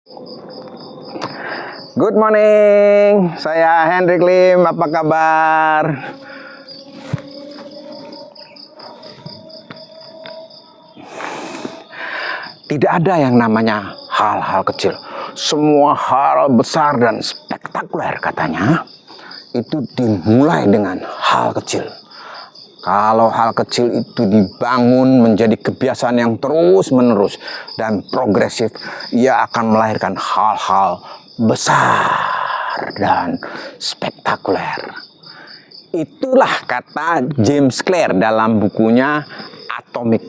Good morning, saya Hendrik Lim, apa kabar? Tidak ada yang namanya hal-hal kecil. Semua hal besar dan spektakuler katanya itu dimulai dengan hal kecil. Kalau hal kecil itu dibangun menjadi kebiasaan yang terus-menerus dan progresif, ia akan melahirkan hal-hal besar dan spektakuler. Itulah kata James Clear dalam bukunya Atomic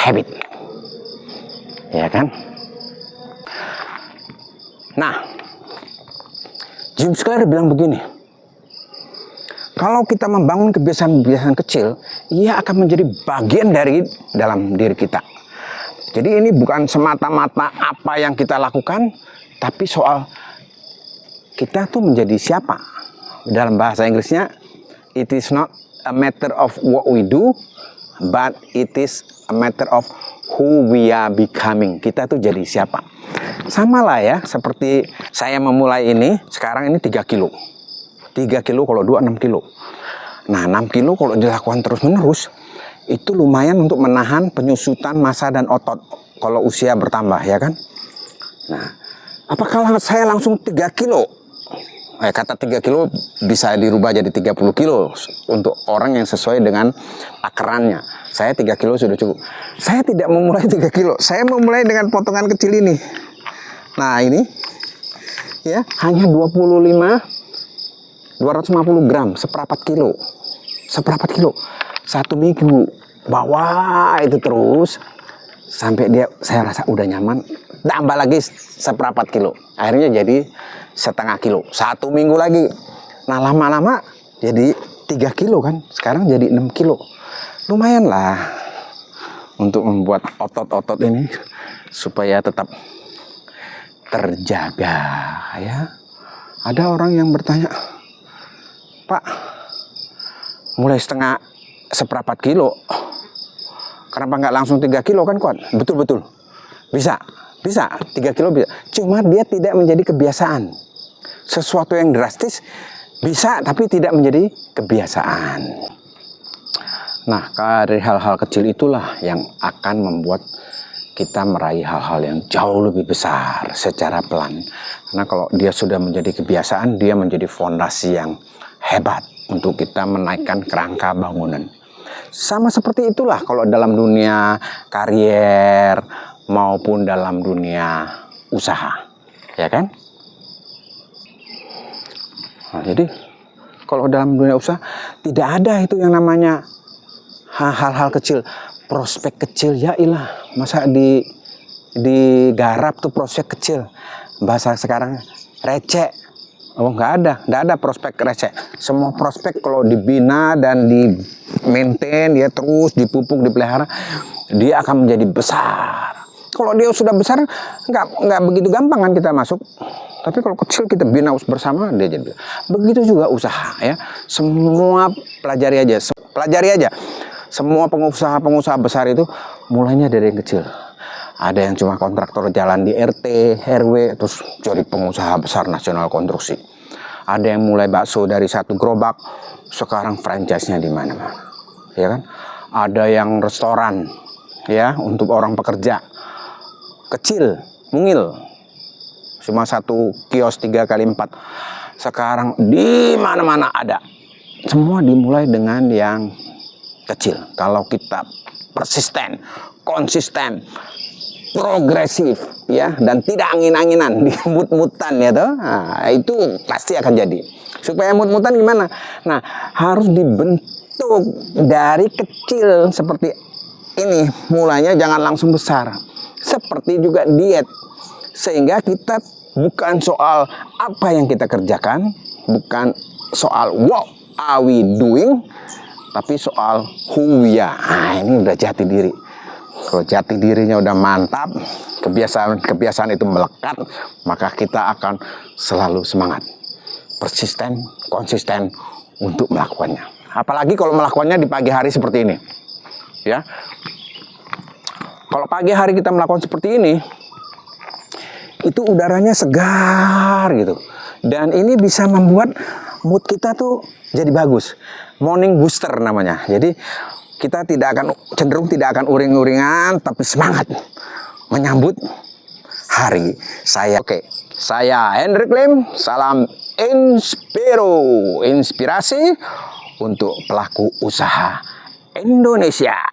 Habit. Ya kan? Nah, James Clear bilang begini. Kalau kita membangun kebiasaan-kebiasaan kecil, ia akan menjadi bagian dari dalam diri kita. Jadi ini bukan semata-mata apa yang kita lakukan, tapi soal kita tuh menjadi siapa. Dalam bahasa Inggrisnya, it is not a matter of what we do, but it is a matter of who we are becoming. Kita tuh jadi siapa. Sama lah ya, seperti saya memulai ini, sekarang ini 3 kilo. 3 kilo kalau 2, 6 kilo. Nah, 6 kilo kalau dilakukan terus-menerus, itu lumayan untuk menahan penyusutan massa dan otot kalau usia bertambah, ya kan? Nah, apakah saya langsung 3 kilo? Kata 3 kilo bisa dirubah jadi 30 kilo untuk orang yang sesuai dengan takarannya. Saya 3 kilo sudah cukup. Saya tidak memulai 3 kilo. Saya memulai dengan potongan kecil ini. Nah, ini ya hanya 250 gram, seperempat kilo. 1 minggu. Bawa itu terus sampai saya rasa udah nyaman. Tambah lagi seperempat kilo. Akhirnya jadi setengah kilo. 1 minggu lagi. Nah, lama-lama jadi 3 kilo kan. Sekarang jadi 6 kilo. Lumayan lah untuk membuat otot-otot ini supaya tetap terjaga ya. Ada orang yang bertanya, Pak, mulai seperempat kilo, kenapa nggak langsung 3 kilo kan kuat? Betul-betul. Bisa, 3 kilo bisa. Cuma dia tidak menjadi kebiasaan. Sesuatu yang drastis bisa, tapi tidak menjadi kebiasaan. Nah, dari hal-hal kecil itulah yang akan membuat kita meraih hal-hal yang jauh lebih besar secara pelan. Karena kalau dia sudah menjadi kebiasaan, dia menjadi fondasi yang hebat untuk kita menaikkan kerangka bangunan. Sama seperti itulah kalau dalam dunia karier maupun dalam dunia usaha, ya kan? Nah, jadi kalau dalam dunia usaha tidak ada itu yang namanya hal-hal kecil, prospek kecil, ya ilah, masa digarap tuh prospek kecil. Bahasa sekarang receh. Oh, nggak ada prospek receh. Semua prospek kalau dibina dan di maintain, dia terus dipupuk, dipelihara, dia akan menjadi besar. Kalau dia sudah besar, nggak begitu gampang kan kita masuk. Tapi kalau kecil kita bina bersama, dia jadi. Begitu juga usaha ya. Semua pelajari aja. Semua pengusaha besar itu mulainya dari yang kecil. Ada yang cuma kontraktor jalan di RT, RW, terus jadi pengusaha besar nasional konstruksi. Ada yang mulai bakso dari 1 gerobak, sekarang franchise-nya di mana-mana. Ya kan? Ada yang restoran ya untuk orang pekerja. Kecil, mungil. Cuma 1 kios 3x4. Sekarang di mana-mana ada. Semua dimulai dengan yang kecil. Kalau kita persisten, konsisten, progresif ya, dan tidak angin-anginan, mut-mutan ya toh. Nah, itu pasti akan jadi. Supaya mut-mutan gimana? Nah, harus dibentuk dari kecil seperti ini. Mulanya jangan langsung besar. Seperti juga diet. Sehingga kita bukan soal apa yang kita kerjakan, bukan soal what are we doing, tapi soal who we are. Nah, ini udah jati diri. Kalau jati dirinya udah mantap, kebiasaan itu melekat, maka kita akan selalu semangat, persisten, konsisten untuk melakukannya. Apalagi kalau melakukannya di pagi hari seperti ini. Ya. Kalau pagi hari kita melakukan seperti ini, itu udaranya segar gitu. Dan ini bisa membuat mood kita tuh jadi bagus. Morning booster namanya. Jadi kita cenderung tidak akan uring-uringan, tapi semangat menyambut hari saya. Oke, saya Hendrik Lim. Salam inspirasi untuk pelaku usaha Indonesia.